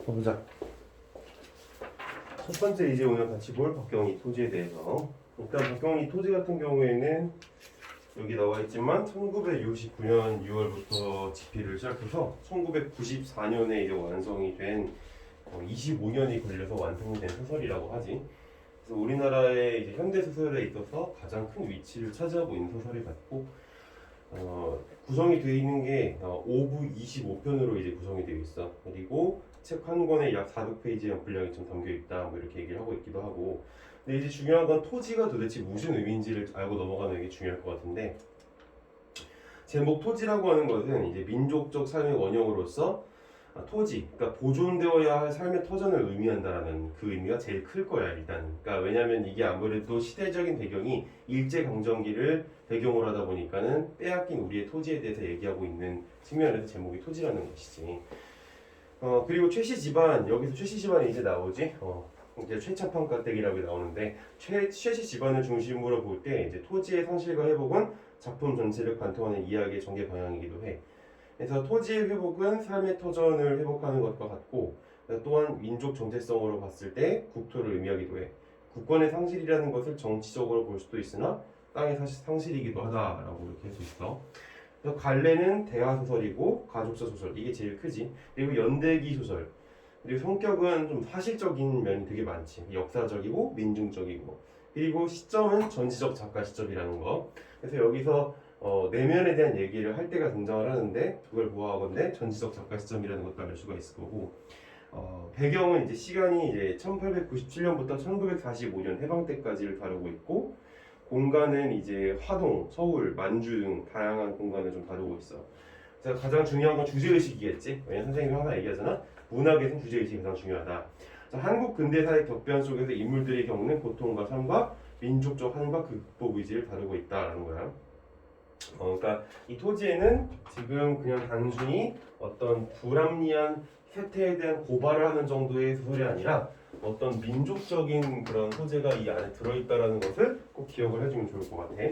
보자. 첫 번째 이제 오늘 같이 볼 박경희 토지에 대해서. 일단 박경희 토지 같은 경우에는 여기 나와 있지만 1969년 6월부터 집필을 시작해서 1994년에 이제 완성이 된 25년이 걸려서 완성된 소설이라고 하지. 그래서 우리나라의 이제 현대 소설에 있어서 가장 큰 위치를 차지하고 있는 소설이 같고, 구성이 되어 있는 게 5부 25편으로 이제 구성이 되어 있어. 그리고 책 한 권에 약 400페이지의 분량이 좀 담겨 있다, 뭐 이렇게 얘기를 하고 있기도 하고. 근데 이제 중요한 건 토지가 도대체 무슨 의미인지를 알고 넘어가는 게 중요할 것 같은데, 제목 토지라고 하는 것은 이제 민족적 삶의 원형으로서 토지, 그러니까 보존되어야 할 삶의 터전을 의미한다라는 그 의미가 제일 클 거야 일단. 그러니까 왜냐하면 이게 아무래도 시대적인 배경이 일제 강점기를 배경으로 하다 보니까는 빼앗긴 우리의 토지에 대해서 얘기하고 있는 측면에서 제목이 토지라는 것이지. 그리고 최씨 집안, 여기서 최씨 집안이 이제 나오지. 이제 최찬판 가댁이라고 나오는데, 최씨 집안을 중심으로 볼 때 이제 토지의 상실과 회복은 작품 전체를 관통하는 이야기의 전개 방향이기도 해. 그래서 토지의 회복은 삶의 터전을 회복하는 것과 같고, 또한 민족 정체성으로 봤을 때 국토를 의미하기도 해. 국권의 상실이라는 것을 정치적으로 볼 수도 있으나 땅의 상실이기도 하다라고 이렇게 할 수 있어. 그래서 갈래는 대하 소설이고 가족사 소설, 이게 제일 크지. 그리고 연대기 소설. 그리고 성격은 좀 사실적인 면이 되게 많지. 역사적이고 민중적이고. 그리고 시점은 전시적 작가 시점이라는 거. 그래서 여기서 내면에 대한 얘기를 할 때가 등장을 하는데, 그걸 보아하건대 전시적 작가 시점이라는 것도 알 수가 있을 거고, 배경은 이제 시간이 이제 1897년부터 1945년 해방 때까지를 다루고 있고, 공간은 이제 화동, 서울, 만주 등 다양한 공간을 좀 다루고 있어. 그래서 가장 중요한 건 주제의식이겠지. 왜냐면 선생님이 항상 얘기하잖아. 문학에서는 주제의식이 가장 중요하다. 한국 근대사의 격변 속에서 인물들이 겪는 고통과 삶과 민족적 한과 극복 의지를 다루고 있다라는 거야. 그러니까 이 토지에는 지금 그냥 단순히 어떤 불합리한 혜태에 대한 고발을 하는 정도의 소설이 아니라 어떤 민족적인 그런 소재가 이 안에 들어있다라는 것을 꼭 기억을 해주면 좋을 것 같아.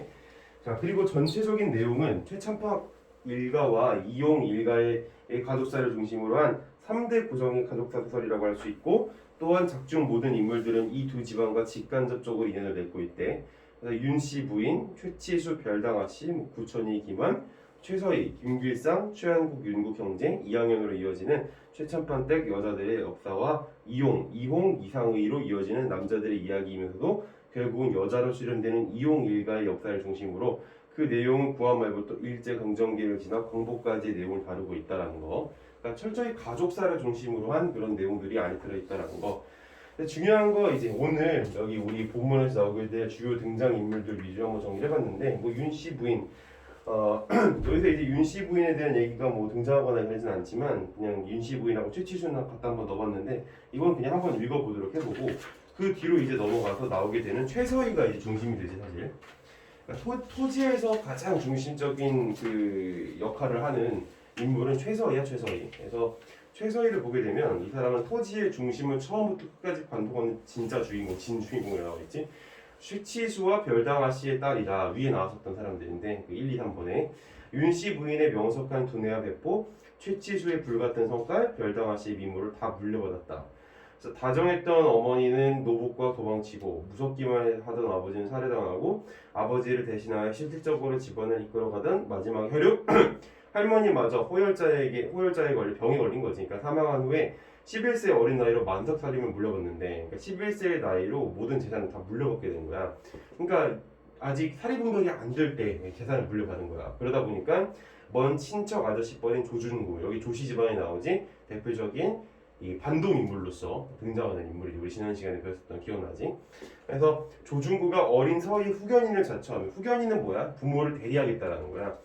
자, 그리고 전체적인 내용은 최찬팍 일가와 이용 일가의 가족사를 중심으로 한 3대 구성의 가족사 소설이라고 할 수 있고, 또한 작중 모든 인물들은 이 두 집안과 직간접적으로 인연을 맺고 있대. 그래서 윤씨 부인, 최치수 별당아씨, 구천이 김한, 최서희, 김길상, 최한국, 윤국 형제, 이항현으로 이어지는 최찬판댁 여자들의 역사와 이용, 이홍, 이상의로 이어지는 남자들의 이야기이면서도 결국은 여자로 수렴되는 이용 일가의 역사를 중심으로 그 내용은 구한 말부터 일제 강점기를 지나 광복까지의 내용을 다루고 있다라는 거. 그러니까 철저히 가족사를 중심으로 한 그런 내용들이 안에 들어있다라는 거. 근데 중요한 거 이제 오늘 여기 우리 본문에서 나오게 될 주요 등장 인물들 위주로 한번 정리해봤는데, 뭐 윤씨 부인, 여기서 이제 윤씨 부인에 대한 얘기가 뭐 등장하거나 그러진 않지만 그냥 윤씨 부인하고 최치순을 갖다 한번 넣어봤는데, 이건 그냥 한번 읽어보도록 해보고 그 뒤로 이제 넘어가서 나오게 되는 최서희가 이제 중심이 되지 사실. 그러니까 토지에서 가장 중심적인 그 역할을 하는 인물은 최서희야, 최서희. 그래서 최서희를 보게 되면 이 사람은 토지의 중심을 처음부터 끝까지 관통하는 진짜 주인공, 진주인공이라고 했지. 최치수와 별당아씨의 딸이다. 위에 나왔었던 사람들인데 그 1, 2, 3번에 윤씨 부인의 명석한 두뇌와 배포, 최치수의 불같은 성깔, 별당아씨의 미모를 다 물려받았다. 그래서 다정했던 어머니는 노복과 도망치고, 무섭기만 하던 아버지는 살해당하고, 아버지를 대신하여 실질적으로 집안을 이끌어가던 마지막 혈육 할머니마저 호열자에 걸려 병이 걸린 거지. 그러니까 사망한 후에 11세 어린 나이로 만삭살림을 물려받는데, 그러니까 11세의 나이로 모든 재산을 다 물려받게 된 거야. 그러니까 아직 사리분별이 안 될 때 재산을 물려받은 거야. 그러다 보니까 먼 친척 아저씨 뻘인 조준구, 여기 조씨 집안이 나오지. 대표적인 이 반동 인물로서 등장하는 인물이 우리 지난 시간에 배웠었던 기억나지? 그래서 조준구가 어린 서희 후견인을 자처하면, 후견인은 뭐야? 부모를 대리하겠다라는 거야.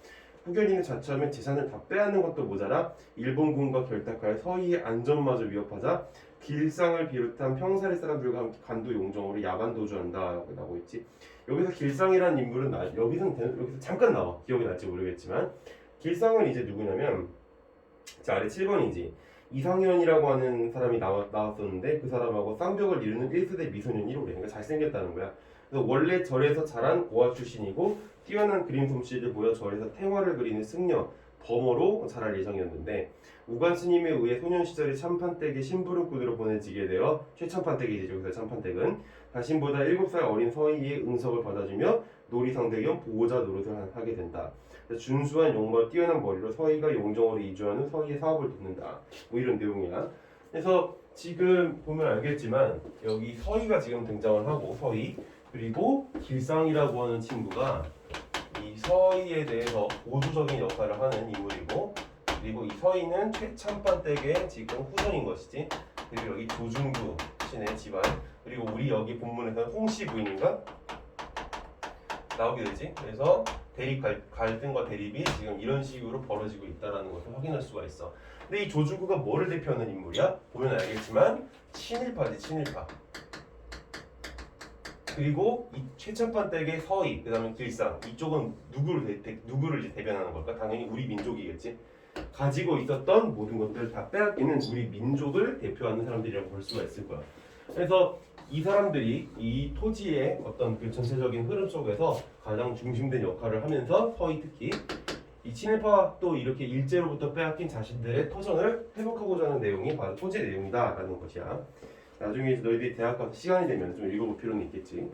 후견인을 자처하면 재산을 다 빼앗는 것도 모자라 일본군과 결탁하여 서희의 안전마저 위협하자 길상을 비롯한 평사리 사람들과 함께 간도 용정으로 야반 도주한다라고 나오고 있지. 여기서 길상이라는 인물은 여기서 잠깐 나와. 기억이 날지 모르겠지만, 길상은 이제 누구냐면, 자 아래 7번이지. 이상현이라고 하는 사람이 나왔었는데, 그 사람하고 쌍벽을 이루는 1세대 미소년 1호래. 그러니까 잘생겼다는 거야. 그래서 원래 절에서 자란 고아 출신이고, 뛰어난 그림 솜씨를 보여 절에서 태화를 그리는 승려, 범어로 자랄 예정이었는데 우관 스님에 의해 소년 시절에 참판댁의 심부름꾼으로 보내지게 되어 최참판댁이죠. 여기서 참판댁은 자신보다 7살 어린 서희의 응석을 받아주며 놀이상대 겸 보호자 노릇을 하게 된다. 준수한 용모와 뛰어난 머리로 서희가 용정으로 이주한 후 서희의 사업을 돕는다. 뭐 이런 내용이야. 그래서 지금 보면 알겠지만 여기 서희가 지금 등장을 하고 서희 그리고 길상이라고 하는 친구가 이 서희에 대해서 보조적인 역할을 하는 인물이고 그리고 이 서희는 최참판댁의 지금 후손인 것이지. 그리고 여기 조중구 신의 집안 그리고 우리 여기 본문에서는 홍씨 부인인가 나오게 되지. 그래서 대립 갈등과 대립이 지금 이런 식으로 벌어지고 있다는 것을 확인할 수가 있어. 근데 이 조중구가 뭐를 대표하는 인물이야? 보면 알겠지만 친일파지 친일파. 그리고 이 최참판댁의 서희, 그다음에 길상 이쪽은 누구를 이제 대변하는 걸까? 당연히 우리 민족이겠지. 가지고 있었던 모든 것들을 다 빼앗기는 우리 민족을 대표하는 사람들이라고 볼 수가 있을 거야. 그래서 이 사람들이 이 토지의 어떤 그 전체적인 흐름 속에서 가장 중심된 역할을 하면서 서희 특히 이 친일파도 이렇게 일제로부터 빼앗긴 자신들의 터전을 회복하고자 하는 내용이 바로 토지의 내용이다라는 것이야. 나중에 너희들이 대학 가서 시간이 되면 좀 읽어볼 필요는 있겠지.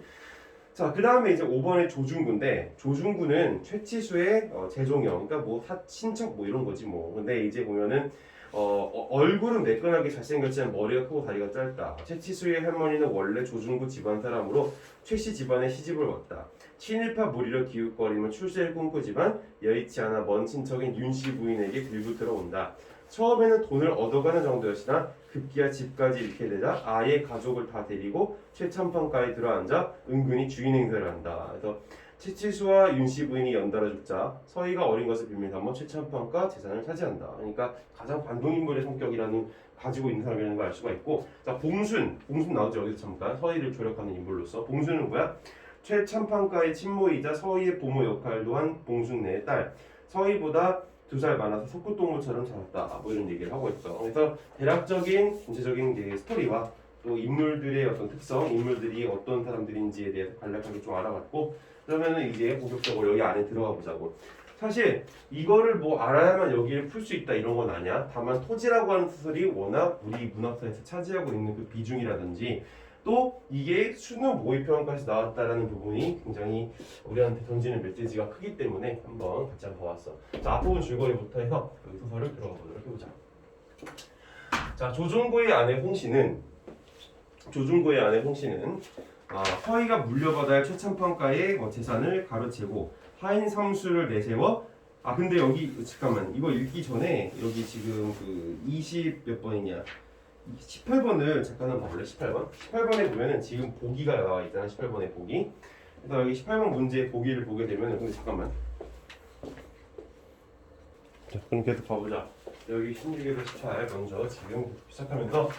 자, 그 다음에 이제 5번에 조중구인데 조중구는 최치수의 재종형, 그러니까 뭐 친척 뭐 이런 거지 뭐. 근데 이제 보면은 얼굴은 매끈하게 잘생겼지만 머리가 크고 다리가 짧다. 최치수의 할머니는 원래 조중구 집안 사람으로 최씨 집안에 시집을 왔다. 친일파 무리로 기웃거리며 출세를 꿈꾸지만 여의치 않아 먼 친척인 윤씨 부인에게 들고 들어온다. 처음에는 돈을 얻어가는 정도였으나 급기야 집까지 잃게 되자 아예 가족을 다 데리고 최참판가에 들어앉아 은근히 주인 행세를 한다. 그래서 최치수와 윤씨 부인이 연달아 죽자 서희가 어린 것을 빌밀 삼아 최참판가 재산을 차지한다. 그러니까 가장 반동인물의 성격이라는 가지고 있는 사람이라는 걸 알 수가 있고, 자 봉순 나오죠. 여기서 잠깐 서희를 조력하는 인물로서 봉순은 뭐야? 최참판가의 친모이자 서희의 보모 역할도 한 봉순네의 딸. 서희보다 2살 많아서 속구동물처럼 자랐다. 뭐 이런 얘기를 하고 있어. 그래서 대략적인 전체적인 스토리와 또 인물들의 어떤 특성, 인물들이 어떤 사람들인지에 대해서 간략하게 좀 알아봤고, 그러면은 이제 본격적으로 여기 안에 들어가 보자고. 사실 이거를 뭐 알아야만 여기를 풀 수 있다 이런 건 아니야. 다만 토지라고 하는 소설이 워낙 우리 문학사에서 차지하고 있는 그 비중이라든지 또 이게 수능 모의평가에서 나왔다라는 부분이 굉장히 우리한테 던지는 메시지가 크기 때문에 한번 같이 한번 봐왔어. 자, 앞부분 줄거리부터 해서 여기 소설을 들어가 보도록 해보자. 자, 조중구의 아내 홍씨는 서희가 물려받아야 할 최참판가의 재산을 가로채고 하인 삼수를 내세워. 아 근데 여기 잠깐만 이거 읽기 전에 여기 지금 그 20 몇 번이냐 18번을 잠깐 한번 봐볼래? 18번에 보면은 지금 보기가 나와 있잖아. 18번에 보기. 그래서 여기 18번 문제의 보기를 보게 되면은 근데 잠깐만. 자, 그럼 계속 봐보자. 여기 16에서 18 먼저 지금 시작하면서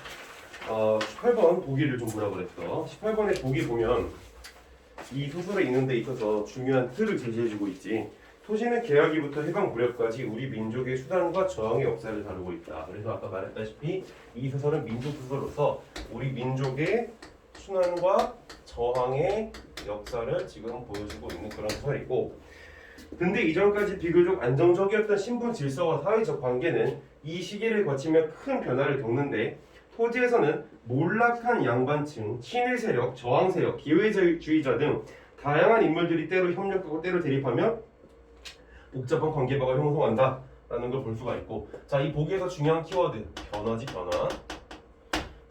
18번 보기를 좀 보라 그랬어. 18번의 보기 보면 이 소설을 읽는 데 있어서 중요한 틀을 제시해주고 있지. 토지는 개혁기부터 해방 무렵까지 우리 민족의 수단과 저항의 역사를 다루고 있다. 그래서 아까 말했다시피 이 소설은 민족 소설로서 우리 민족의 순환과 저항의 역사를 지금 보여주고 있는 그런 소설이고, 근데 이전까지 비교적 안정적이었던 신분 질서와 사회적 관계는 이 시기를 거치며 큰 변화를 겪는데 토지에서는 몰락한 양반층, 친일 세력, 저항 세력, 기회주의자 등 다양한 인물들이 때로 협력하고 때로 대립하며 복잡한 관계박을 형성한다 라는 걸 볼 수가 있고, 자, 이 보기에서 중요한 키워드 변화지.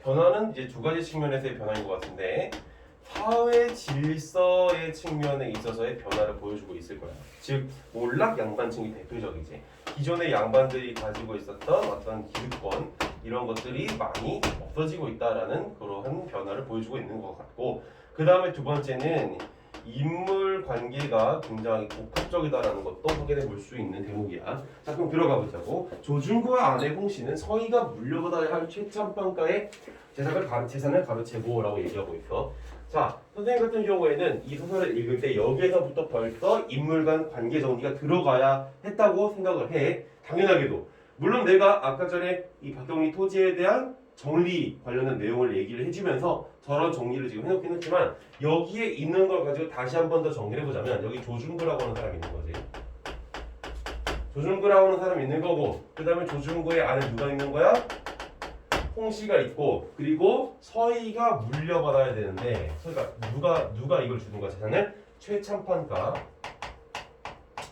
변화는 이제 두 가지 측면에서의 변화인 것 같은데 사회 질서의 측면에 있어서의 변화를 보여주고 있을 거야. 즉 몰락 양반층이 대표적이지. 기존의 양반들이 가지고 있었던 어떤 기득권 이런 것들이 많이 없어지고 있다라는 그러한 변화를 보여주고 있는 것 같고, 그 다음에 두 번째는 인물 관계가 굉장히 복합적이다라는 것도 확인해 볼 수 있는 대목이야. 자, 그럼 들어가 보자고. 조중구와 아내 홍씨는 서희가 물려받아야 할 최참판가의 재산을 가로채고라고 얘기하고 있어. 자, 선생님 같은 경우에는 이 소설을 읽을 때 여기에서부터 벌써 인물 간 관계 정리가 들어가야 했다고 생각을 해. 당연하게도. 물론 내가 아까 전에 이 박경리 토지에 대한 정리 관련된 내용을 얘기를 해주면서 저런 정리를 지금 해놓긴 했지만 여기에 있는 걸 가지고 다시 한 번 더 정리를 해보자면 여기 조중구라고 하는 사람이 있는 거지. 조준구라고 하는 사람이 있는 거고, 그 다음에 조준구의 안에 누가 있는 거야? 홍씨가 있고, 그리고 서희가 물려받아야 되는데, 서희가 누가 이걸 주는 거야? 재산을? 최참판가.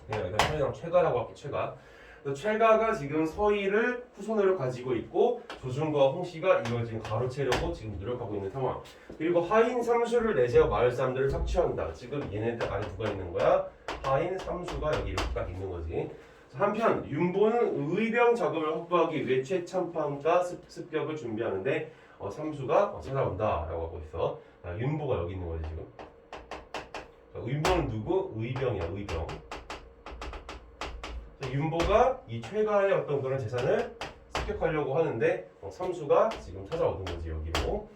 그냥 일단 서희랑 최가라고 할게. 최가. 최가가 지금 서희를 후손으로 가지고 있고, 조준구와 홍씨가 이걸 지금 가로채려고 지금 노력하고 있는 상황. 그리고 하인 삼수를 내세워 마을 사람들을 착취한다. 지금 얘네들 안에 누가 있는 거야? 하인 삼수가 여기 이렇게 딱 있는 거지. 한편 윤보는 의병 작업을 확보하기 위해 최참판과 습격을 준비하는데 삼수가 찾아온다라고 하고 있어. 윤보가 여기 있는 거지 지금. 윤보는 누구? 의병이야, 의병. 윤보가 이 최가의 어떤 그런 재산을 습격하려고 하는데 삼수가 지금 찾아오는 거지 여기로.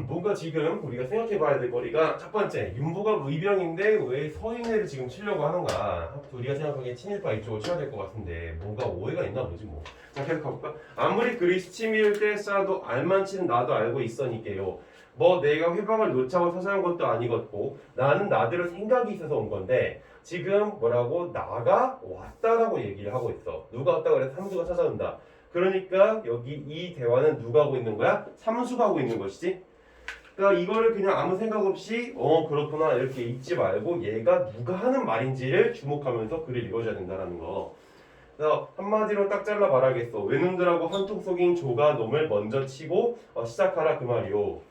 뭔가 지금 우리가 생각해봐야 될 거리가 첫 번째, 윤보가 의병인데 왜 서인회를 지금 치려고 하는가? 우리가 생각하기엔 친일파 이쪽을 쳐야 될 것 같은데 뭔가 오해가 있나 보지 뭐. 자, 계속 가볼까? 아무리 그리스 치밀 때 싸도 알만치는 나도 알고 있으니까요. 뭐 내가 회방을 놓자고 서서한 것도 아니겠고 나는 나대로 생각이 있어서 온 건데 지금 뭐라고? 나가 왔다라고 얘기를 하고 있어. 누가 왔다 그래? 삼수가 찾아온다. 그러니까 여기 이 대화는 누가 하고 있는 거야? 삼수가 하고 있는 것이지. 그러니까 이거를 그냥 아무 생각 없이 그렇구나 이렇게 읽지 말고 얘가 누가 하는 말인지를 주목하면서 글을 읽어줘야 된다는 거. 그래서 한마디로 딱 잘라 말하겠어. 외놈들하고 한통 속인 조가 놈을 먼저 치고 시작하라 그 말이요.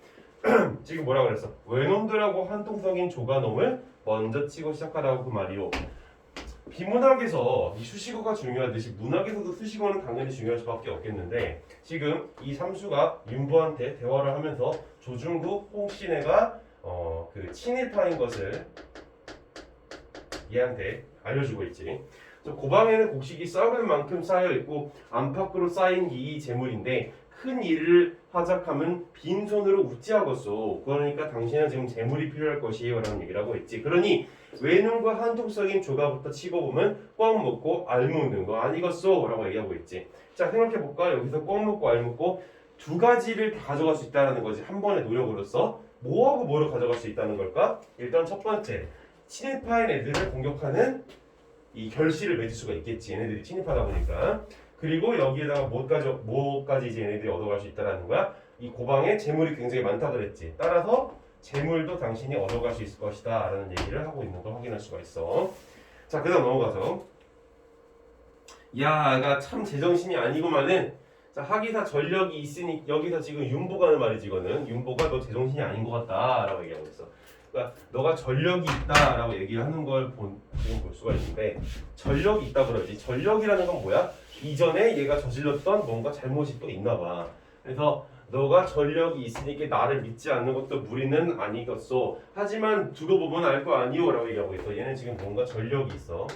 지금 뭐라 그랬어? 외놈들하고 한통 속인 조가 놈을 먼저 치고 시작하라고 그 말이요. 비문학에서 이 수식어가 중요하듯이 문학에서도 수식어는 당연히 중요할 수밖에 없겠는데 지금 이 삼수가 윤보한테 대화를 하면서 조준구, 홍신애가 그 친일파인 것을 얘한테 알려주고 있지. 고방에는 곡식이 썩을 만큼 쌓여 있고 안팎으로 쌓인 이 재물인데 큰 일을 하작하면 빈손으로 우찌하겠소. 그러니까 당신은 지금 재물이 필요할 것이에요 라는 얘기를 하고 있지. 그러니 외눈과 한통속인 조가부터 치고 보면 꿩 먹고 알 먹는 거 아니겠소 라고 얘기하고 있지. 자, 생각해볼까? 여기서 꿩 먹고 알 먹고 두 가지를 다 가져갈 수 있다는 거지. 한 번의 노력으로서 뭐하고 뭐를 가져갈 수 있다는 걸까? 일단 첫 번째, 친일파인 애들을 공격하는 이 결실을 맺을 수가 있겠지. 얘네들이 친일파다 보니까. 그리고 여기에다가 뭐까지 이제 얘네들이 얻어갈 수 있다는 거야. 이 고방에 재물이 굉장히 많다 그랬지. 따라서 재물도 당신이 얻어갈 수 있을 것이다 라는 얘기를 하고 있는 걸 확인할 수가 있어. 자, 그 다음 넘어가서 야, 나 참 제정신이 아니고만은 자, 하기사 전력이 있으니 여기서 지금 윤보가 하는 말이지. 이거는 윤보가 너 제정신이 아닌 것 같다 라고 얘기하고 있어. 그러니까 너가 전력이 있다 라고 얘기를 하는 걸 지금 볼 수가 있는데 전력이 있다 그러지. 전력이라는 건 뭐야? 이전에 얘가 저질렀던 뭔가 잘못이 또 있나 봐. 그래서 너가 전력이 있으니까 나를 믿지 않는 것도 무리는 아니겠소. 하지만 두고 보면 알 거 아니오 라고 얘기하고 있어. 얘는 지금 뭔가 전력이 있어.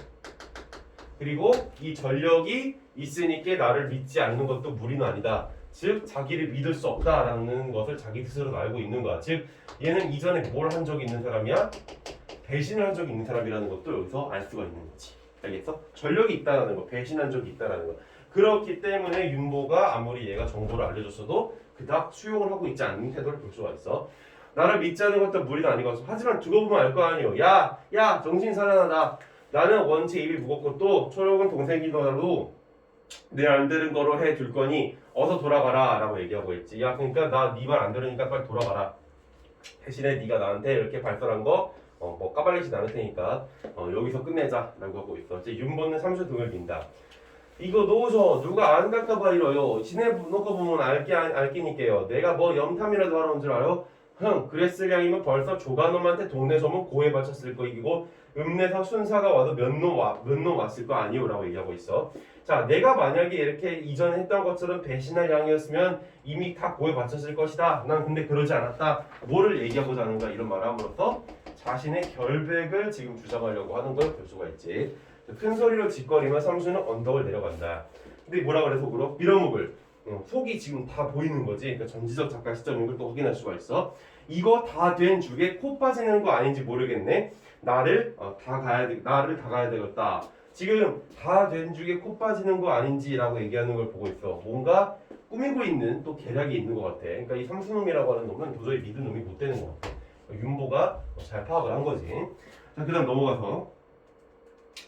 그리고 이 전력이 있으니까 나를 믿지 않는 것도 무리는 아니다. 즉 자기를 믿을 수 없다라는 것을 자기 스스로 알고 있는 거야. 즉 얘는 이전에 뭘 한 적이 있는 사람이야? 배신을 한 적이 있는 사람이라는 것도 여기서 알 수가 있는 거지. 알겠어? 전력이 있다라는 거, 배신한 적이 있다라는 거. 그렇기 때문에 윤보가 아무리 얘가 정보를 알려줬어도 그닥 수용을 하고 있지 않는 태도를 볼 수가 있어. 나를 믿지 않는 것도 무리는 아니고 하지만 두고 보면 알 거 아니오. 야 정신 살아나다. 나는 원체 입이 무겁고 또 초록은 동생이더라도 내 안 들은 거로 해둘 거니 어서 돌아가라 라고 얘기하고 있지. 야, 그러니까 나 네 말 안 들으니까 빨리 돌아가라. 대신에 네가 나한테 이렇게 발설한 거 뭐 까발리지 않을 테니까 여기서 끝내자 라고 하고 있어. 이제 윤보는 삼수 등을 빈다. 이거 놓으셔. 누가 안 갈까봐 이러요. 지네 놓고 보면 알기니까요. 내가 뭐 염탐이라도 하러 온 줄 알아요? 그랬을량이면 벌써 조간놈한테 동네 소문 고해 바쳤을 거이고 읍내서 순사가 와도 몇 놈 왔을 거 아니오 라고 얘기하고 있어. 자, 내가 만약에 이렇게 이전에 했던 것처럼 배신할 양이었으면 이미 다 고해 바쳤을 것이다. 난 근데 그러지 않았다. 뭐를 얘기하고자 하는가 이런 말을 함으로써 자신의 결백을 지금 주장하려고 하는 걸 볼 수가 있지. 큰 소리로 짓거리며 삼수는 언덕을 내려간다. 근데 뭐라 그래 속으로? 빌어먹을. 속이 지금 다 보이는 거지. 그러니까 전지적 작가 시점인 걸 또 확인할 수가 있어. 이거 다 된 죽에 코 빠지는 거 아닌지 모르겠네. 나를 다 가야 되겠다. 지금 다 된 죽에 코 빠지는 거 아닌지라고 얘기하는 걸 보고 있어. 뭔가 꾸미고 있는 또 계략이 있는 것 같아. 그러니까 이 삼수놈이라고 하는 놈은 도저히 믿을 놈이 못 되는 것 같아. 윤보가 잘 파악을 한 거지. 자, 그다음 넘어가서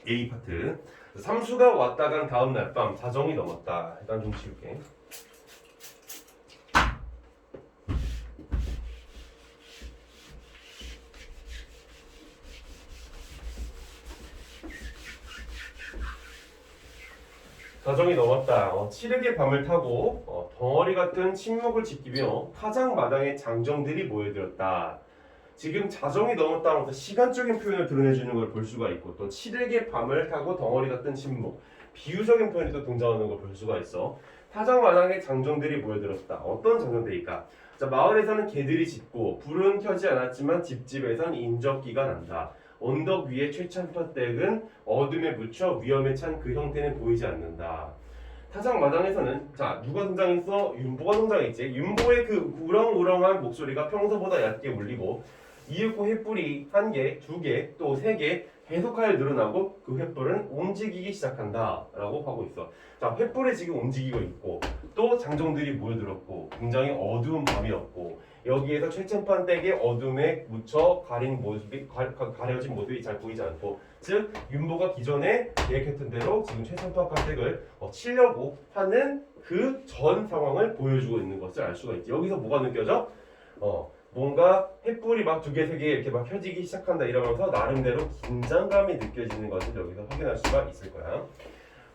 A 파트. 삼수가 왔다 간 다음 날 밤 자정이 넘었다. 일단 좀 지울게. 자정이 넘었다. 칠흑의 밤을 타고 덩어리 같은 침묵을 지키며 타장 마당에 장정들이 모여들었다. 지금 자정이 넘었다 하면서 시간적인 표현을 드러내주는 걸 볼 수가 있고, 또 칠흑의 밤을 타고 덩어리 같은 침묵, 비유적인 표현이 또 등장하는 걸 볼 수가 있어. 타장 마당에 장정들이 모여들었다. 어떤 장정들일까? 자, 마을에서는 개들이 짖고 불은 켜지 않았지만 집집에선 인적기가 난다. 언덕 위에 최찬파댁은 어둠에 묻혀 위험에 찬 그 형태는 보이지 않는다. 타장 마당에서는 자 누가 등장했어? 윤보가 등장했지. 윤보의 그 우렁우렁한 목소리가 평소보다 얕게 울리고 이윽고 횃불이 1개, 2개, 또 3개 계속하여 늘어나고 그 횃불은 움직이기 시작한다 라고 하고 있어. 자, 횃불이 지금 움직이고 있고 또 장정들이 모여들었고 굉장히 어두운 밤이었고 여기에서 최첨판 댁의 어둠에 묻혀 가린 모습이 가려진 모습이 잘 보이지 않고, 즉 윤보가 기존에 계획했던 대로 지금 최첨판 댁을 치려고 하는 그 전 상황을 보여주고 있는 것을 알 수가 있지. 여기서 뭐가 느껴져? 뭔가 횃불이 막 2개, 3개 이렇게 막 켜지기 시작한다 이러면서 나름대로 긴장감이 느껴지는 것을 여기서 확인할 수가 있을 거야.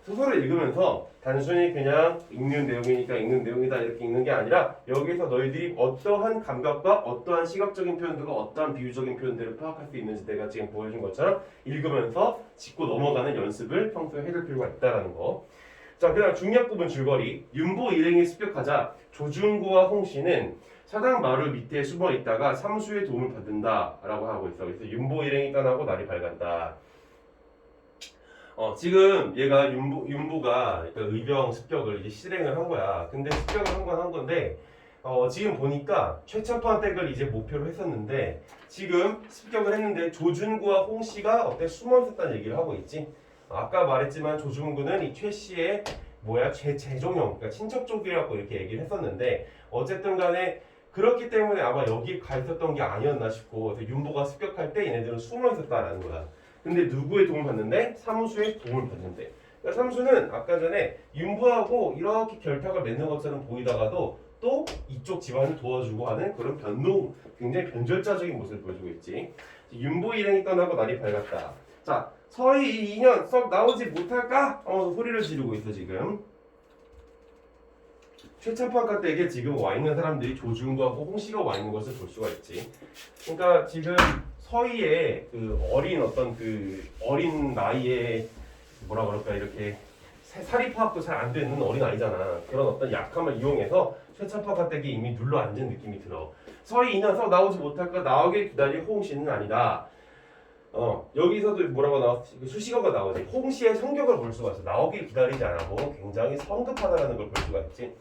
소설을 읽으면서 단순히 그냥 읽는 내용이니까 읽는 내용이다 이렇게 읽는 게 아니라 여기서 너희들이 어떠한 감각과 어떠한 시각적인 표현들과 어떠한 비유적인 표현들을 파악할 수 있는지 내가 지금 보여준 것처럼 읽으면서 짚고 넘어가는 연습을 평소에 해줄 필요가 있다는 거. 자, 그다음 중요한 부분 줄거리. 윤보 일행이 습격하자 조중구와 홍씨는 사당 마루 밑에 숨어 있다가 삼수의 도움을 받는다라고 하고 있어. 그래서 윤보 일행이 떠나고 날이 밝았다. 지금 얘가 윤보가 의병 습격을 이제 실행을 한 거야. 근데 습격을 한 건데 지금 보니까 최첨판 댁을 이제 목표로 했었는데 지금 습격을 했는데 조준구와 홍씨가 어때 숨어 있었다는 얘기를 하고 있지. 아까 말했지만 조준구는 이 최 씨의 재종형, 그러니까 친척 쪽이라고 이렇게 얘기를 했었는데 어쨌든 간에 그렇기 때문에 아마 여기 가 있었던 게 아니었나 싶고, 그래서 윤보가 습격할 때 얘네들은 숨어 있었다라는 거야. 근데 누구의 도움을 받는데? 삼수의 도움을 받는데. 그러니까 삼수는 아까 전에 윤보하고 이렇게 결탁을 맺는 것처럼 보이다가도 또 이쪽 집안을 도와주고 하는 그런 굉장히 변절자적인 모습을 보여주고 있지. 윤보 일행이 떠나고 날이 밝았다. 자, 서희 2년 썩 나오지 못할까? 소리를 지르고 있어 지금. 최첨판 댁에 지금 와 있는 사람들이 조준구하고 홍씨가 와 있는 것을 볼 수가 있지. 그러니까 지금 서희의 그 어린 나이에 뭐라 그럴까 이렇게 사리 파악도 잘 안 되는 어린 아이잖아. 그런 어떤 약함을 이용해서 최첨판 댁이 이미 눌러 앉은 느낌이 들어. 서희 2년 썩 나오지 못할까? 나오길 기다릴 홍씨는 아니다. 여기서도 뭐라고 나왔지? 수식어가 나오지. 홍씨의 성격을 볼 수가 있어. 나오길 기다리지 않고 굉장히 성급하다라는 걸 볼 수가 있지.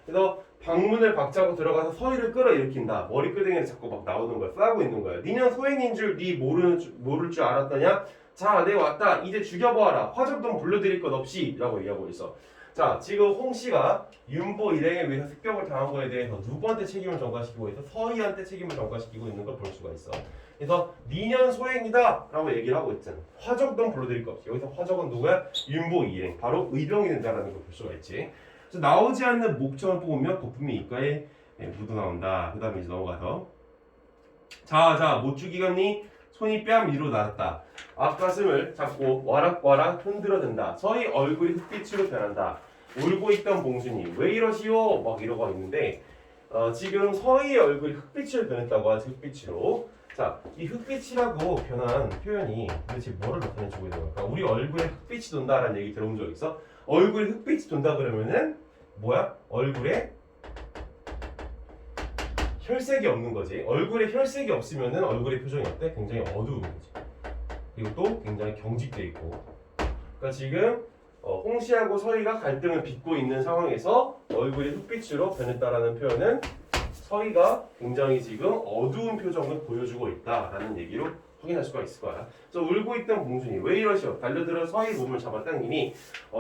그래서 방문을 박차고 들어가서 서희를 끌어일으킨다. 머리끄댕이를 잡고 막 나오는 거야. 싸우고 있는 거야. 니는 소행인 줄 니 모를 줄 알았더냐? 자, 내 왔다. 이제 죽여보아라. 화접돈 불러드릴 것 없이 라고 얘기하고 있어. 자, 지금 홍씨가 윤보 일행에 의해서 습격을 당한 거에 대해서 누구한테 책임을 전가시키고 있어? 서희한테 책임을 전가시키고 있는 걸 볼 수가 있어. 그래서 니년 소행이다 라고 얘기를 하고 있잖아. 화적돈 불러드릴 것 없이. 여기서 화적은 누구야? 윤보 일행. 바로 의병이 된다라는 걸 볼 수가 있지. 그래서 나오지 않는 목청을 뽑으면 거품이 입가에 묻어 나온다. 그 다음에 이제 넘어가서 자, 못 죽이겠니? 손이 뺨 위로 날았다. 앞가슴을 잡고 와락와락 흔들어댄다. 서희 얼굴이 흑빛으로 변한다. 울고 있던 봉순이 왜 이러시오? 막 이러고 있는데 지금 서희의 얼굴이 흑빛으로 변했다고 하지. 흑빛으로. 자, 이 흑빛이라고 변한 표현이 도대체 뭐를 나타내주고 있는 걸까? 우리 얼굴에 흑빛이 돈다라는 얘기 들어본 적 있어? 얼굴에 흑빛이 돈다 그러면은 뭐야? 얼굴에 혈색이 없는 거지. 얼굴에 혈색이 없으면은 얼굴의 표정이 어때? 굉장히 어두운 거지. 그리고 또 굉장히 경직돼 있고. 그러니까 지금 홍씨하고 서희가 갈등을 빚고 있는 상황에서 얼굴이 흑빛으로 변했다라는 표현은 서희가 굉장히 지금 어두운 표정을 보여주고 있다라는 얘기로 확인할 수가 있을 거야. 그래서 울고 있던 봉순이 왜 이러시오? 달려들어 서희 몸을 잡아당기니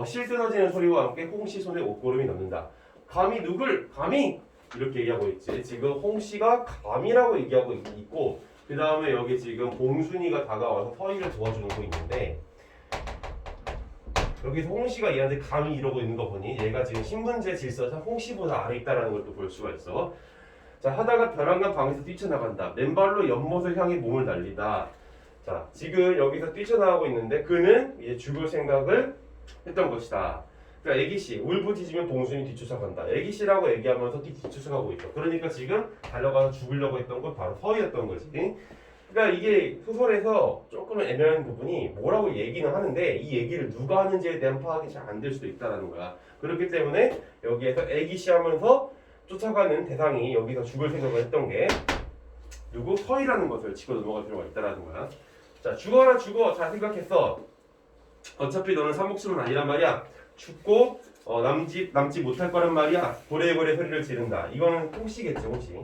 실 끊어지는 소리와 함께 홍씨 손에 옷고름이 남는다. 감히 누굴? 감히? 이렇게 얘기하고 있지. 지금 홍씨가 감이라고 얘기하고 있고 그 다음에 여기 지금 봉순이가 다가와서 서희를 도와주고 있는데 여기서 홍씨가 얘한테 감히 이러고 있는 거 보니 얘가 지금 신분제 질서상 홍씨보다 아래 있다라는 걸 또 볼 수가 있어. 자, 하다가 벼랑간 방에서 뛰쳐나간다. 맨발로 연못을 향해 몸을 날리다. 자, 지금 여기서 뛰쳐나가고 있는데 그는 이제 죽을 생각을 했던 것이다. 그러니까 애기씨, 울부짖으면 봉순이 뒤쫓아간다. 애기씨라고 얘기하면서 뒤쫓아가고 있어. 그러니까 지금 달려가서 죽으려고 했던 건 바로 서희였던 거지. 그러니까 이게 소설에서 조금 애매한 부분이 뭐라고 얘기는 하는데 이 얘기를 누가 하는지에 대한 파악이 잘 안 될 수도 있다는 거야. 그렇기 때문에 여기에서 애기씨 하면서 쫓아가는 대상이 여기서 죽을 생각을 했던 게 누구? 서희라는 것을 짚고 넘어갈 필요가 있다는 거야. 자, 죽어라 죽어. 잘 생각했어. 어차피 너는 산목숨은 아니란 말이야. 죽고 남지 못할 거란 말이야. 고래고래 소리를 지른다. 이거는 홍씨겠지, 홍씨.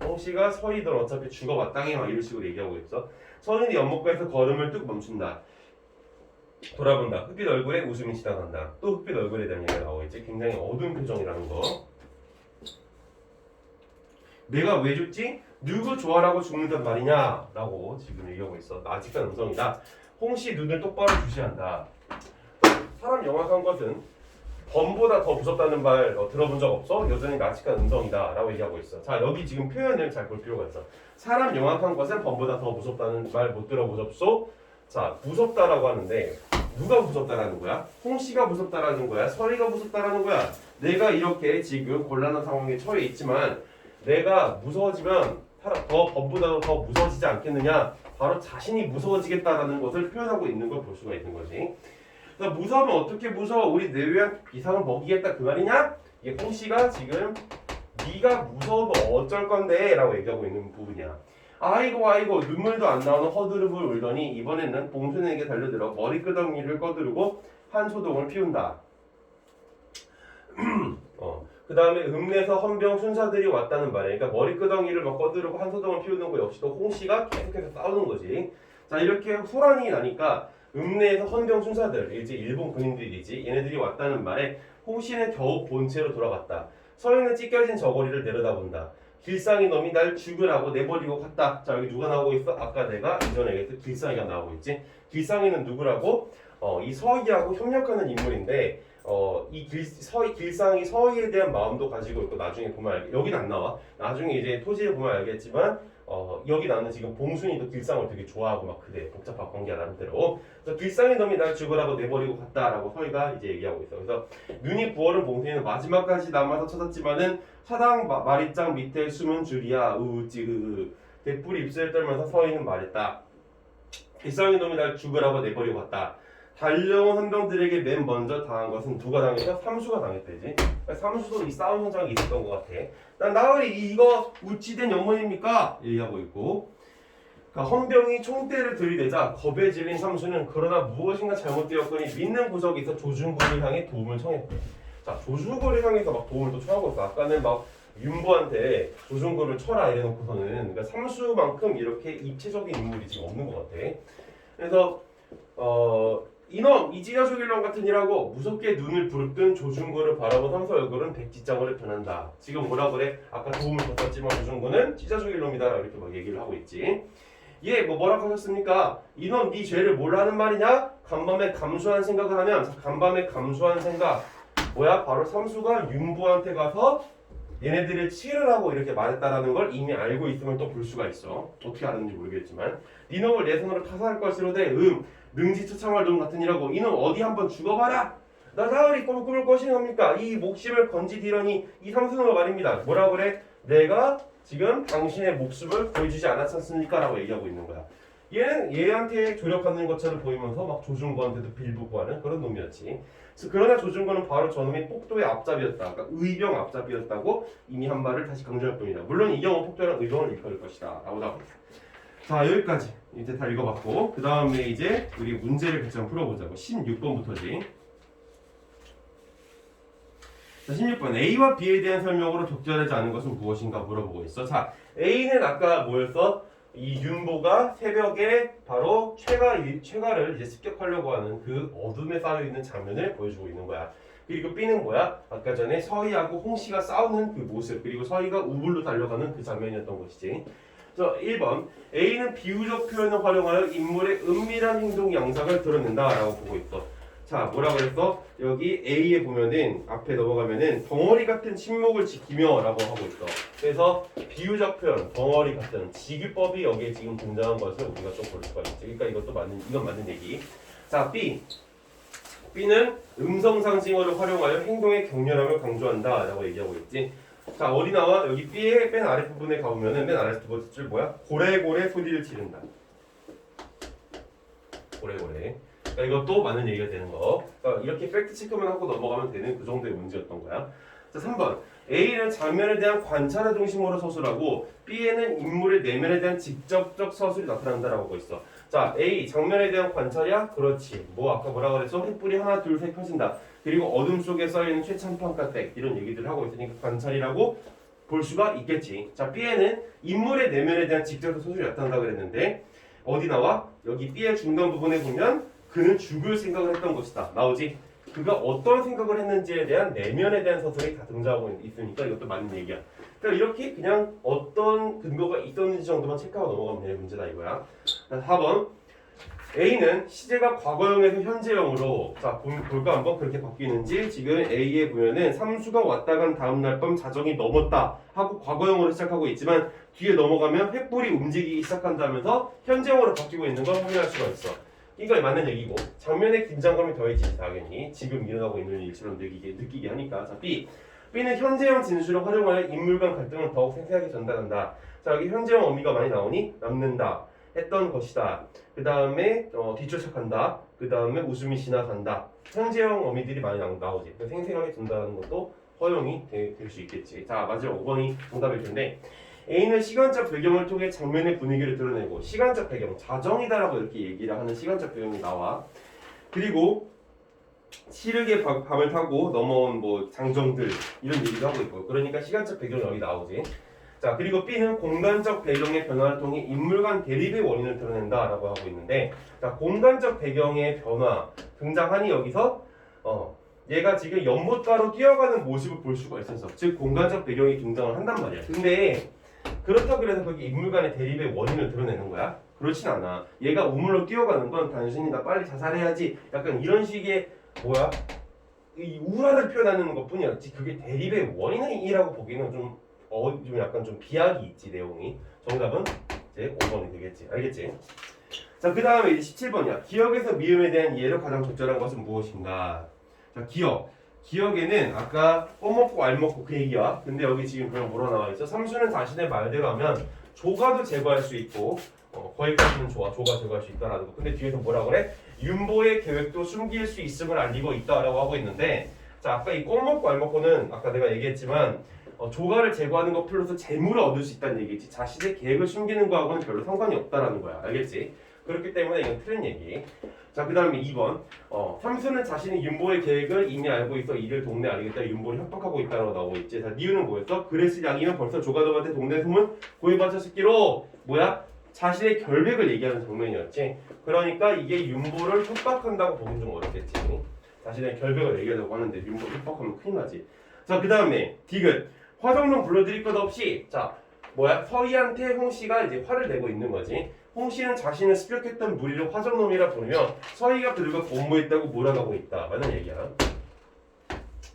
홍씨가 서희든 어차피 죽어 마땅해 막 이런 식으로 얘기하고 있어. 서희는 연못가에서 걸음을 뚝 멈춘다. 돌아본다. 흑빛 얼굴에 웃음이 지나간다. 또 흑빛 얼굴에 대한 얘기가 나오고 있지. 굉장히 어두운 표정이라는 거. 내가 왜 죽지? 누구 좋아라고 죽는단 말이냐? 라고 지금 얘기하고 있어. 나직한 음성이다. 홍씨 눈을 똑바로 주시한다. 사람 영악한 것은 범보다 더 무섭다는 말 들어본 적 없어? 여전히 나직한 음성이다 라고 얘기하고 있어. 자, 여기 지금 표현을 잘 볼 필요가 있어. 사람 영악한 것은 범보다 더 무섭다는 말 못 들어보셨소? 자, 무섭다라고 하는데 누가 무섭다라는 거야? 홍씨가 무섭다라는 거야? 서희가 무섭다라는 거야? 내가 이렇게 지금 곤란한 상황에 처해 있지만 내가 무서워지면 범보다 더 무서워지지 않겠느냐? 바로 자신이 무서워지겠다라는 것을 표현하고 있는 걸 볼 수가 있는 거지. 그러니까 무서우면 어떻게 무서워? 우리 내외한 이상을 먹이겠다 그 말이냐? 이게 홍씨가 지금 네가 무서우면 어쩔 건데? 라고 얘기하고 있는 부분이야. 아이고 눈물도 안 나오는 허드름을 울더니 이번에는 봉순에게 달려들어 머리끄덩이를 꺼두르고 한 소동을 피운다. 그 다음에 읍내에서 헌병 순사들이 왔다는 말이야. 그러니까 머리끄덩이를 막 꺼두르고 한 소동을 피우는 거 역시 또 홍씨가 계속해서 싸우는 거지. 자, 이렇게 소란이 나니까 읍내에서 헌병 순사들, 이제 일본 군인들이지, 얘네들이 왔다는 말에 홍씨는 겨우 본체로 돌아갔다. 서희는 찢겨진 저고리를 내려다본다. 길상이 놈이 날 죽으라고 내버리고 갔다. 자, 여기 누가 나오고 있어? 아까 내가 이전에 얘기했던 길상이가 나오고 있지. 길상이는 누구라고? 이 서희하고 협력하는 인물인데 길상이 서희에 대한 마음도 가지고 있고 나중에 보면 여기는 안 나와. 나중에 이제 토지를 보면 알겠지만 여기 나는 지금 봉순이도 길상을 되게 좋아하고 막 그래. 복잡한 관계가 나름대로. 그래서 길상이 놈이 날 죽으라고 내버리고 갔다라고 서희가 이제 얘기하고 있어. 그래서 눈이 부어른 봉순이는 마지막까지 남아서 찾았지만은 사당 마리장 밑에 숨은 줄이야. 우찌 대뿔이 입술을 떨면서 서희는 말했다. 길상이 놈이 날 죽으라고 내버리고 갔다. 달려온 헌병들에게 맨 먼저 당한 것은 누가 당했어? 삼수가 당했대지. 삼수도 이 싸움 현장에 있었던 것 같아. 난 나으리 이거 우찌된 영혼입니까? 얘기하고 있고. 그러니까 헌병이 총대를 들이대자 겁에 질린 삼수는 그러나 무엇인가 잘못되었거니 믿는 구석이 있어 조준구를 향해 도움을 청했대. 자, 조준구를 향해서 막 도움을 또 청하고 있어. 아까는 막 윤보한테 조준구를 쳐라 이래놓고서는 그러니까 삼수만큼 이렇게 입체적인 인물이 지금 없는 것 같아. 그래서 이놈 이지여족일놈 같은 이라고 무섭게 눈을 부릅뜬 조준구를 바라본 삼수 얼굴은 백지장으로 변한다. 지금 뭐라 그래? 아까 도움을 줬었지만 조준구는 찢어죽일놈이다 이렇게 막 얘기를 하고 있지. 예, 뭐라고 하셨습니까? 이놈 네 죄를 몰라 하는 말이냐? 간밤에 감수한 생각을 하면 간밤에 감수한 생각 뭐야? 바로 삼수가 윤보한테 가서 얘네들을 치르라고 이렇게 말했다라는 걸 이미 알고 있음을 또 볼 수가 있어. 어떻게 알았는지 모르겠지만 이놈을 내 손으로 타살할 것이로되 능지처참할 놈 같으니라고 이놈 어디 한번 죽어봐라. 나 사흘이 꿈을 꿔시는 겁니까? 이 목숨을 건지디러니 이 삼수는 말입니다. 뭐라 그래? 내가 지금 당신의 목숨을 보여주지 않았습니까? 라고 얘기하고 있는 거야. 얘는 얘한테 조력하는 것처럼 보이면서 막 조준구한테도 빌붙고하는 그런 놈이었지. 그러나 조준구는 바로 저놈이 폭도의 앞잡이였다. 그러니까 의병 앞잡이였다고 이미 한 말을 다시 강조할 뿐이다. 물론 이 경우 폭도랑 의병을 일컬을 것이다. 라고 나옵니다. 자, 여기까지 이제 다 읽어봤고 그 다음에 이제 우리 문제를 같이 한번 풀어보자고. 16번부터지. 자, 16번 A와 B에 대한 설명으로 적절하지 않은 것은 무엇인가 물어보고 있어. 자, A는 아까 뭐였어? 이 윤보가 새벽에 바로 최가를 이제 습격하려고 하는 그 어둠에 쌓여 있는 장면을 보여주고 있는 거야. 그리고 B는 뭐야? 아까 전에 서희하고 홍씨가 싸우는 그 모습, 그리고 서희가 우물로 달려가는 그 장면이었던 것이지. 그래서 1번 A는 비유적 표현을 활용하여 인물의 은밀한 행동 양상을 드러낸다 라고 보고 있어. 자, 뭐라 그랬어? 여기 A에 보면은 앞에 넘어가면은 덩어리 같은 침묵을 지키며 라고 하고 있어. 그래서 비유적 표현, 덩어리 같은 직유법이 여기에 지금 등장한 것을 우리가 좀 볼 수가 있지. 그러니까 이건 맞는 얘기. 자, B는 음성 상징어를 활용하여 행동의 격렬함을 강조한다 라고 얘기하고 있지. 자, 어디 나와? 여기 B의 맨 아랫부분에 가보면은 맨 아래 두 번째 줄 뭐야? 고래고래 소리를 지른다. 고래고래. 그러니까 이것도 맞는 얘기가 되는 거. 그러니까 이렇게 팩트 체크만 하고 넘어가면 되는 그 정도의 문제였던 거야. 자, 3번. A는 장면에 대한 관찰을 중심으로 서술하고 B에는 인물의 내면에 대한 직접적 서술이 나타난다라고 하고 있어. 자, A 장면에 대한 관찰이야? 그렇지. 뭐 아까 뭐라 그랬어? 횃불이 하나 둘 셋 펴진다. 그리고 어둠 속에 쌓여있는 최첨판가댁 이런 얘기들을 하고 있으니까 관찰이라고 볼 수가 있겠지. 자, B에는 인물의 내면에 대한 직접적 서술이 나타난다고 그랬는데 어디 나와? 여기 B의 중간 부분에 보면 그는 죽을 생각을 했던 것이다. 나오지? 그가 어떤 생각을 했는지에 대한 내면에 대한 서술이 다 등장하고 있으니까 이것도 맞는 얘기야. 그러니까 이렇게 그냥 어떤 근거가 있었는지 정도만 체크하고 넘어가면 되는 문제다 이거야. 4번 A는 시제가 과거형에서 현재형으로 자 볼까 한번 그렇게 바뀌는지. 지금 A에 보면은 삼수가 왔다 간 다음 날 밤 자정이 넘었다 하고 과거형으로 시작하고 있지만 뒤에 넘어가면 횃불이 움직이기 시작한다면서 현재형으로 바뀌고 있는 걸 확인할 수가 있어. 이거 맞는 얘기고 장면에 긴장감이 더해지지 당연히 지금 일어나고 있는 일처럼 느끼게 하니까. 자, B는 현재형 진술을 활용하여 인물 간 갈등을 더욱 생생하게 전달한다. 자, 여기 현재형 어미가 많이 나오니 남는다, 했던 것이다, 그 다음에 뒤쫓아간다, 그 다음에 웃음이 지나간다. 현재형 어미들이 많이 나오지. 생생하게 전달하는 것도 허용이 될 수 있겠지. 자, 마지막 5번이 정답일 텐데 A는 시간적 배경을 통해 장면의 분위기를 드러내고 시간적 배경, 자정이다라고 이렇게 얘기를 하는 시간적 배경이 나와. 그리고 시르게 밤을 타고 넘어온 뭐 장정들 이런 얘기도 하고 있고 그러니까 시간적 배경이 여기 나오지. 자, 그리고 B는 공간적 배경의 변화를 통해 인물 간 대립의 원인을 드러낸다라고 하고 있는데 자, 공간적 배경의 변화 등장하니 여기서 얘가 지금 연못가로 뛰어가는 모습을 볼 수가 있어서 즉 공간적 배경이 등장을 한단 말이야. 근데 그렇다고 해서 거기 인물 간의 대립의 원인을 드러내는 거야? 그렇진 않아. 얘가 우물로 뛰어가는 건 단순히 나 빨리 자살해야지 약간 이런 식의 이 우라를 표현하는 것뿐이었지 그게 대립의 원인이라고 보기는 좀 약간 좀 비약이 있지 내용이. 정답은 이제 5번이 되겠지. 알겠지? 자, 그 다음에 이제 17번이야. 기억에서 미음에 대한 이해로 가장 적절한 것은 무엇인가? 자, 기억에는 아까 꼬먹고 알먹고 그 얘기야. 근데 여기 지금 그냥 뭐라 나와 있어? 삼수는 자신의 말대로 하면 조가도 제거할 수 있고 거기까지는 좋아. 조가 제거할 수 있다라는 거. 근데 뒤에서 뭐라 그래? 윤보의 계획도 숨길 수 있음을 알리고 있다라고 하고 있는데 자, 아까 이 꼬먹고 알먹고는 아까 내가 얘기했지만 조가를 제거하는 것 플러스 재물을 얻을 수 있다는 얘기지. 자신의 계획을 숨기는 거하고는 별로 상관이 없다라는 거야. 알겠지? 그렇기 때문에 이건 틀린 얘기. 자, 그 다음에 2번 삼수는 자신이 윤보의 계획을 이미 알고 있어 이를 동네 알리겠다 윤보를 협박하고 있다고 나오고 있지. 자, 이유는 뭐였어? 그랬을 양이면 벌써 조가들한테 동네 소문 고해받쳤기로 뭐야? 자신의 결백을 얘기하는 장면이었지. 그러니까 이게 윤보를 협박한다고 보긴 좀 어렵겠지. 자신의 결백을 얘기하려고 하는데 윤보를 협박하면 큰일 나지. 자, 그 다음에 디귿 화정론 불러드릴 것 없이 자 서희한테 홍씨가 이제 화를 내고 있는 거지. 홍씨는 자신을 습격했던 무리를 화정놈이라 부르며 서희가 그들과 공모했다고 몰아가고 있다. 맞는 얘기야.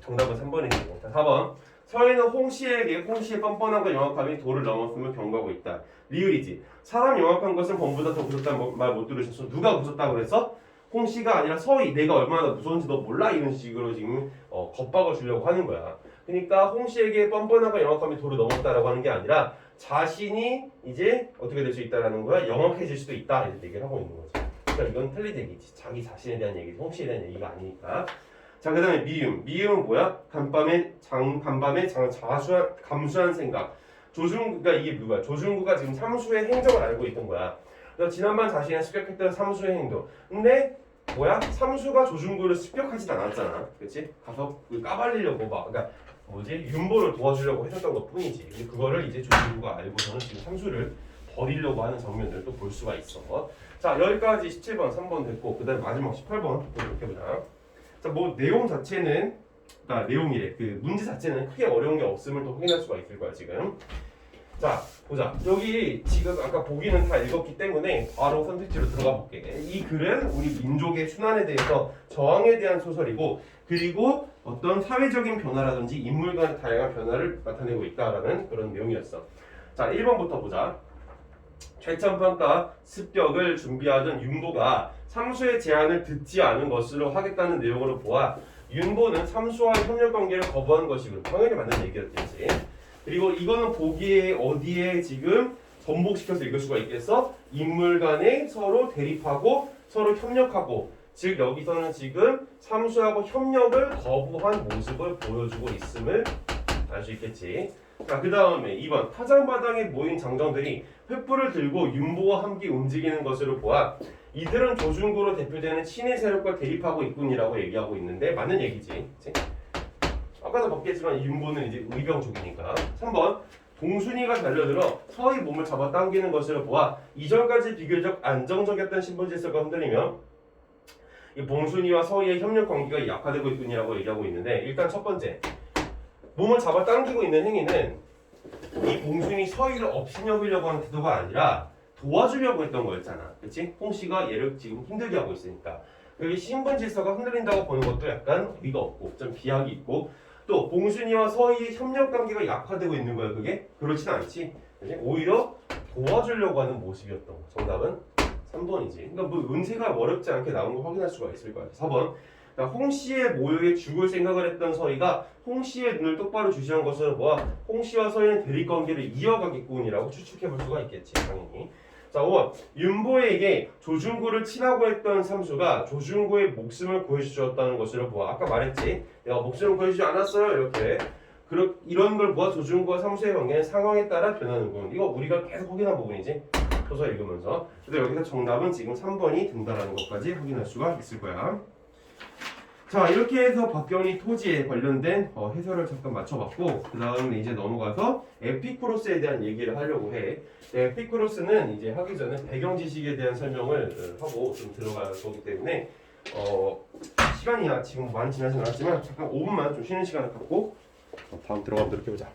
정답은 3번이고. 자, 4번 서희는 홍씨에게 홍씨의 뻔뻔함과 영악함이 도를 넘었음을 경고하고 있다. 리을이지. 사람 영악한 것은 범보다 더 무섭다는 말 못 들으셨어? 누가 무섭다고 그랬어? 홍씨가 아니라 서희. 내가 얼마나 무서운지 너 몰라? 이런 식으로 지금 겁박을 주려고 하는 거야. 그러니까 홍씨에게 뻔뻔함과 영악함이 도를 넘었다라고 하는 게 아니라 자신이 이제 어떻게 될 수 있다라는 거야? 영악해질 수도 있다 이렇게 얘기를 하고 있는 거지. 그러니까 이건 틀린 얘기지. 자기 자신에 대한 얘기지 홍씨에 대한 얘기가 아니니까. 자, 그 다음에 미음은 뭐야? 간밤에 감수한 생각. 그러니까 이게 뭐야? 조중구가 지금 삼수의 행적을 알고 있던 거야. 그래서 지난번 자신이 습격했던 삼수의 행동. 근데 뭐야? 삼수가 조중구를 습격하진 않았잖아. 그렇지? 가서 까발리려고 그러니까 윤보를 도와주려고 했었던 것 뿐이지. 근데 그거를 이제 조중구가 알고서는 지금 삼수를 버리려고 하는 장면들을 또 볼 수가 있어. 자, 여기까지 17번, 3번 됐고 그 다음에 마지막 18번 이렇게 보자. 자, 뭐 내용 자체는 내용이래. 그 문제 자체는 크게 어려운 게 없음을 또 확인할 수가 있을 거야 지금. 자, 보자. 여기 지금 아까 보기는 다 읽었기 때문에 바로 선택지로 들어가 볼게. 이 글은 우리 민족의 순환에 대해서 저항에 대한 소설이고, 그리고 어떤 사회적인 변화라든지 인물 간의 다양한 변화를 나타내고 있다라는 그런 내용이었어. 자, 1번부터 보자. 최첨단과 습격을 준비하던 윤보가 삼수의 제안을 듣지 않은 것으로 하겠다는 내용으로 보아 윤보는 삼수와 협력 관계를 거부한 것이고, 당연히 맞는 얘기였겠지. 그리고 이거는 보기에 어디에 지금 접목시켜서 읽을 수가 있겠어? 인물 간에 서로 대립하고 서로 협력하고, 즉 여기서는 지금 삼수하고 협력을 거부한 모습을 보여주고 있음을 알 수 있겠지. 자, 그 다음에 2번 타장바당에 모인 장정들이 횃불을 들고 윤보와 함께 움직이는 것으로 보아 이들은 조중구로 대표되는 친일 세력과 대립하고 있군이라고 얘기하고 있는데 맞는 얘기지. 그치? 아까도 봤겠지만 윤보는 이제 의병족이니까. 3번 동순이가 달려들어 서의 몸을 잡아 당기는 것으로 보아 이전까지 비교적 안정적이었던 신분 질서가 흔들리며 이 봉순이와 서희의 협력 관계가 약화되고 있군이라고 얘기하고 있는데, 일단 첫 번째 몸을 잡아 당기고 있는 행위는 이 봉순이 서희를 업신여기려고 하는 태도가 아니라 도와주려고 했던 거였잖아. 그치? 홍씨가 얘를 지금 힘들게 하고 있으니까. 여기 신분 질서가 흔들린다고 보는 것도 약간 의미가 없고 좀 비약이 있고, 또 봉순이와 서희의 협력 관계가 약화되고 있는 거야. 그게? 그렇진 않지. 그치? 오히려 도와주려고 하는 모습이었던 거. 정답은 3번이지. 그러니까 뭐 운세가 어렵지 않게 나온 거 확인할 수가 있을 거야. 4번 홍씨의 모욕에 죽을 생각을 했던 서희가 홍씨의 눈을 똑바로 주시한 것으로 보아 홍씨와 서희는 대립관계를 이어가겠군이라고 추측해 볼 수가 있겠지. 당연히. 자, 5번 윤보에게 조중구를 치라고 했던 삼수가 조중구의 목숨을 구해주었다는 것으로 보아 아까 말했지. 내가 목숨을 구해주지 않았어요. 이렇게. 이런 걸 보아 조중구와 삼수의 관계는 상황에 따라 변하는군. 이거 우리가 계속 확인한 부분이지. 소설 읽으면서. 그래서 여기서 정답은 지금 3번이 된다라는 것까지 확인할 수가 있을 거야. 자, 이렇게 해서 박경리 토지에 관련된 해설을 잠깐 맞춰봤고, 그 다음에 이제 넘어가서 에피쿠로스에 대한 얘기를 하려고 해. 에피쿠로스는 이제 하기 전에 배경 지식에 대한 설명을 하고 좀 들어갈 거기 때문에 시간이 지금 많이 지나진 않았지만 잠깐 5분만 좀 쉬는 시간을 갖고 다음 들어가보도록 해보자.